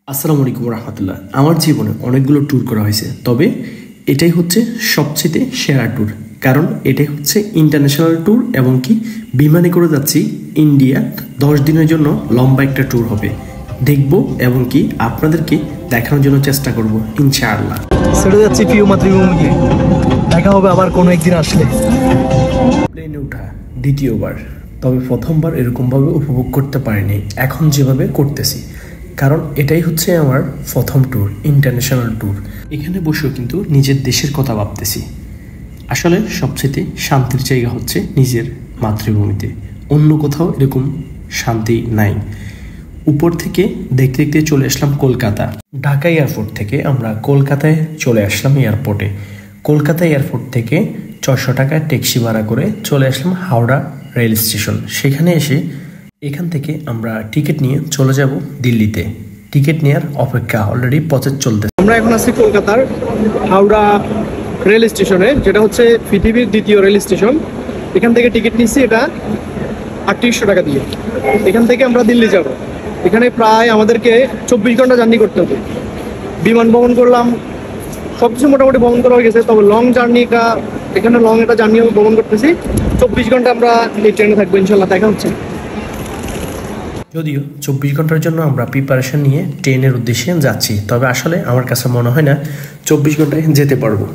আসসালামু আলাইকুম রহমতুল্লাহ। আমার জীবনে অনেকগুলো ট্যুর করা হয়েছে, তবে এটাই হচ্ছে সবচেয়ে সেরা ট্যুর, কারণ এটাই হচ্ছে ইন্টারন্যাশনাল ট্যুর এবং কি বিমানে করে যাচ্ছি ইন্ডিয়া। 10 দিনের জন্য লম্বা একটা ট্যুর হবে, দেখব এবং কি আপনাদেরকে দেখানোর জন্য চেষ্টা করব ইনশাআল্লাহ। ছেড়ে যাচ্ছি প্রিয় মাতৃভূমিকে, দেখা হবে আবার কোনো একদিন আসলে। প্লেনে ওঠা দ্বিতীয়বার, তবে প্রথমবার এরকমভাবে উপভোগ করতে পারিনি, এখন যেভাবে করতেছি, কারণ এটাই হচ্ছে আমার প্রথম ট্যুর, ইন্টারন্যাশনাল ট্যুর। এখানে বসেও কিন্তু নিজের দেশের কথা ভাবতেছি। আসলে সবচেয়ে শান্তির জায়গা হচ্ছে নিজের মাতৃভূমিতে, অন্য কোথাও এরকম শান্তি নাই। উপর থেকে দেখতে দেখতে চলে আসলাম কলকাতা। ঢাকা এয়ারপোর্ট থেকে আমরা কলকাতায় চলে আসলাম এয়ারপোর্টে। কলকাতা এয়ারপোর্ট থেকে 600 টাকা ট্যাক্সি ভাড়া করে চলে আসলাম হাওড়া রেল স্টেশন। সেখানে এসে এখান থেকে আমরা টিকিট নিয়ে চলে যাব দিল্লিতে। টিকিট নেওয়ার অপেক্ষা, অলরেডি প্রসেস চলতেছে। আমরা এখন আছি কলকাতার হাওড়া রেল স্টেশনে, যেটা হচ্ছে পৃথিবীর দ্বিতীয় রেল স্টেশন। এখান থেকে টিকিট নিচ্ছি, এটা 3800 টাকা দিয়ে। এখান থেকে আমরা দিল্লি যাব। এখানে প্রায় আমাদেরকে 24 ঘন্টা জার্নি করতে হবে। বিমান ভ্রমণ করলাম, সবকিছু মোটামুটি ভ্রমণ করা হয়ে গেছে, তবে লং জার্নিটা, এখানে লং একটা জার্নিও ভ্রমণ করতেছি। 24 ঘন্টা আমরা এই ট্রেনে থাকবো, ইনশাল্লাহ দেখা হচ্ছে। যদিও 24 ঘন্টার জন্য আমরা প্রিপারেশন নিয়ে ট্রেনের উদ্দেশ্যে যাচ্ছি, তবে আসলে আমার কাছে মনে হয় না 24 ঘন্টায় যেতে পারবো।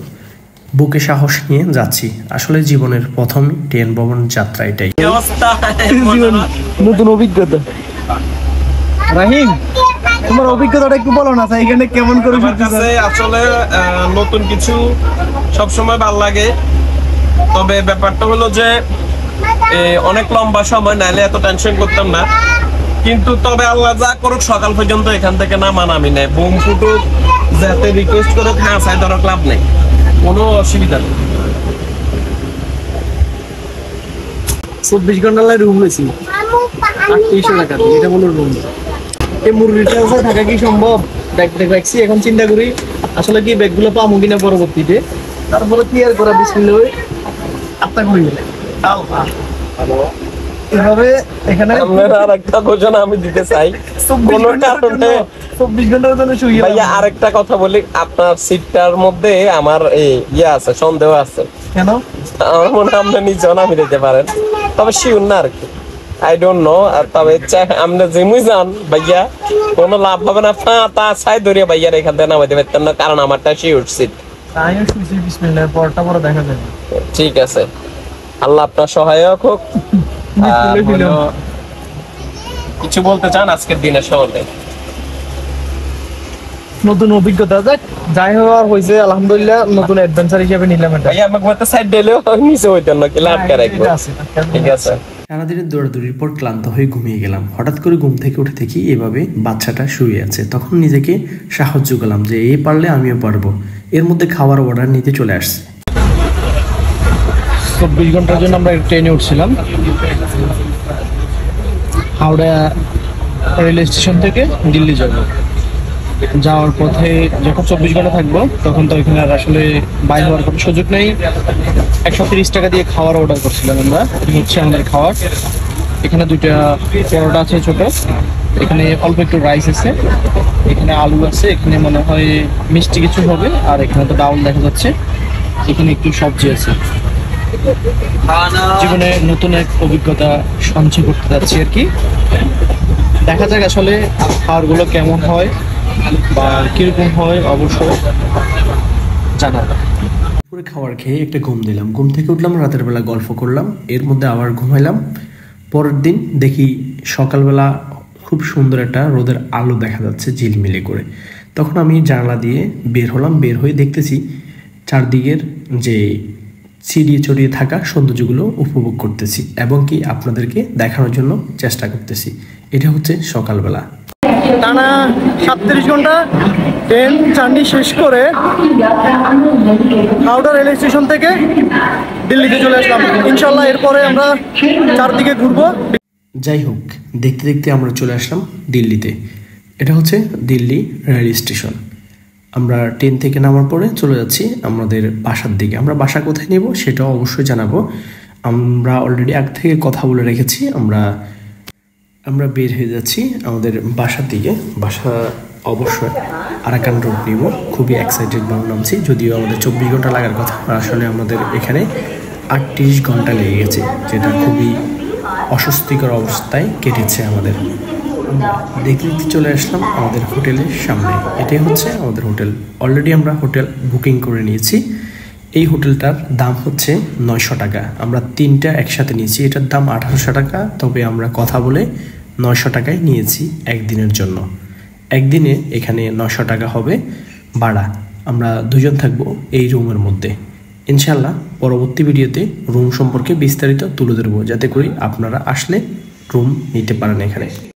বুকে সাহস নিয়ে যাচ্ছি, আসলে জীবনের প্রথম ট্রেন ভ্রমণ যাত্রা এটাই। নতুন অভিজ্ঞতা। রাহিম, তোমার অভিজ্ঞতাটা একটু বলো না, এখানে কেমন করে? আমার কাছে আসলে নতুন কিছু সবসময় ভালো লাগে, তবে ব্যাপারটা হলো যে অনেক লম্বা সময়, নাইলে এত টেনশন করতাম না। কিন্তু তবে আল্লাহ যা করুক, সকাল পর্যন্ত এখান থেকে নামান আমি নাই, বুম ফুটুক, যাতে রিকোয়েস্ট করুক, হ্যাঁ সাই ধরো, ক্লাব নেই, কোনো অসুবিধা নেই। 24 ঘন্টা রুম হয়েছিল 3800 টাকা দিয়ে, এটা বলো রুম। এই মুরগিটা থাকা কি সম্ভব? দেখছি এখন চিন্তা করি আসলে কি ব্যাগগুলো পাবো কিনা পরবর্তীতে। তারপরে কি আর করা, বিসমিল্লাহ আত্মা করি গেলে এভাবে। এখানে আরেকটা কোশ্চেন আমি দিতে চাই, 24 ঘন্টার জন্য শুয়ে ভাইয়া আরেকটা কথা বলি, আপনার সিটটার মধ্যে আমার আছে, সন্দেহ আছে। কেন? আমার মনে হয় আপনি নিজেও নামি দিতে পারেন, তবে শিওর না আর কি, আই ডোন্ট নো। আর তবে আপনি যেমনি যান ভাইয়া, কোনো লাভ হবে না, তা সাই ধরিয়া ভাইয়ার এখান থেকে নামাইতে পারতেন না, কারণ আমারটা শিওর সিট। আমিও শুয়েছি, বিসমিল্লাহ, পরটা পরে দেখা যাবে। ঠিক আছে, আল্লাহ আপনার সহায়ক হোক। কিছু বলতে চান আজকের দিনের সম্বন্ধে? নতুন অভিজ্ঞতা, যাই হওয়ার হয়েছে আলহামদুলিল্লাহ, নতুন অ্যাডভেঞ্চার হিসেবে নিলাম এটা। ভাইয়া আমাকে মতো সাইড দিলেও নিচে হইতেন না, কি লাটকা রাখবো। ঠিক আছে। সারাদিনের দৌড়াদৌড়ির পর ক্লান্ত হয়ে ঘুমিয়ে গেলাম। হঠাৎ করে ঘুম থেকে উঠে দেখি এভাবে বাচ্চাটা শুয়ে আছে। তখন নিজেকে সাহায্য করলাম যে এই পারলে আমিও পারবো। এর মধ্যে খাবার অর্ডার নিতে চলে আসছে। 24 ঘন্টার জন্য আমরা ট্রেনে উঠছিলাম হাওড়া রেল স্টেশন থেকে দিল্লি যাব। যাওয়ার পথে যখন 24 ঘন্টা থাকবো, তখন তো এখানে আর আসলে বাইরে হওয়ার কোনো সুযোগ নেই। 130 টাকা দিয়ে খাওয়ার অর্ডার করছিলাম আমরা, হচ্ছে আমাদের খাওয়ার। এখানে 2টা পরোটা আছে ছোট, এখানে অল্প একটু রাইস আছে, এখানে আলু আছে, এখানে মনে হয় মিষ্টি কিছু হবে, আর এখানে তো ডাউল দেখা যাচ্ছে, এখানে একটু সবজি আছে। জীবনে নতুন এক অভিজ্ঞতা সঞ্চয় করতে যাচ্ছি আর কি। দেখা যাক আসলে খাবারগুলো কেমন হয় বা কিরকম হয়, অবশ্যই জানাবো। দুপুরে খাবার খেয়ে একটা ঘুম দিলাম, ঘুম থেকে উঠলাম, রাতের বেলা গল্প করলাম, এর মধ্যে আবার ঘুমাইলাম। পরের দিন দেখি সকালবেলা খুব সুন্দর একটা রোদের আলো দেখা যাচ্ছে ঝিলমিলে করে। তখন আমি জানলা দিয়ে বের হলাম, বের হয়ে দেখতেছি চারদিকের যে ছিড়িয়ে ছড়িয়ে থাকা সৌন্দর্যগুলো উপভোগ করতেছি এবং কি আপনাদেরকে দেখানোর জন্য চেষ্টা করতেছি। এটা হচ্ছে সকালবেলা। টানা 37 ঘন্টা ট্রেন জার্নি শেষ করে হাওড়া রেল স্টেশন থেকে দিল্লিতে চলে আসলাম। ইনশাল্লাহ এরপরে আমরা চারদিকে ঘুরবো। যাই হোক, দেখতে দেখতে আমরা চলে আসলাম দিল্লিতে। এটা হচ্ছে দিল্লি রেল স্টেশন। আমরা ট্রেন থেকে নামার পরে চলে যাচ্ছি আমাদের বাসার দিকে। আমরা বাসা কোথায় নেব সেটাও অবশ্যই জানাবো। আমরা অলরেডি আগ থেকে কথা বলে রেখেছি, আমরা বের হয়ে যাচ্ছি আমাদের বাসার দিকে। বাসা অবশ্যই আরাকান রোড নিব। খুবই এক্সাইটেড ভাবে নামছি, যদিও আমাদের 24 ঘন্টা লাগার কথা, আসলে আমাদের এখানে 38 ঘন্টা লেগে গেছে, যেটা খুবই অস্বস্তিকর অবস্থায় কেটেছে আমাদের। দেখতে দেখতে চলে আসলাম আমাদের হোটেলের সামনে। এটাই হচ্ছে আমাদের হোটেল। অলরেডি আমরা হোটেল বুকিং করে নিয়েছি। এই হোটেলটার দাম হচ্ছে 900 টাকা। আমরা 3টা একসাথে নিয়েছি, এটার দাম 1800 টাকা। তবে আমরা কথা বলে 900 টাকায় নিয়েছি একদিনের জন্য। একদিনে এখানে 900 টাকা হবে ভাড়া। আমরা 2 জন থাকবো এই রুমের মধ্যে। ইনশাল্লাহ পরবর্তী ভিডিওতে রুম সম্পর্কে বিস্তারিত তুলে ধরবো, যাতে করে আপনারা আসলে রুম নিতে পারেন এখানে।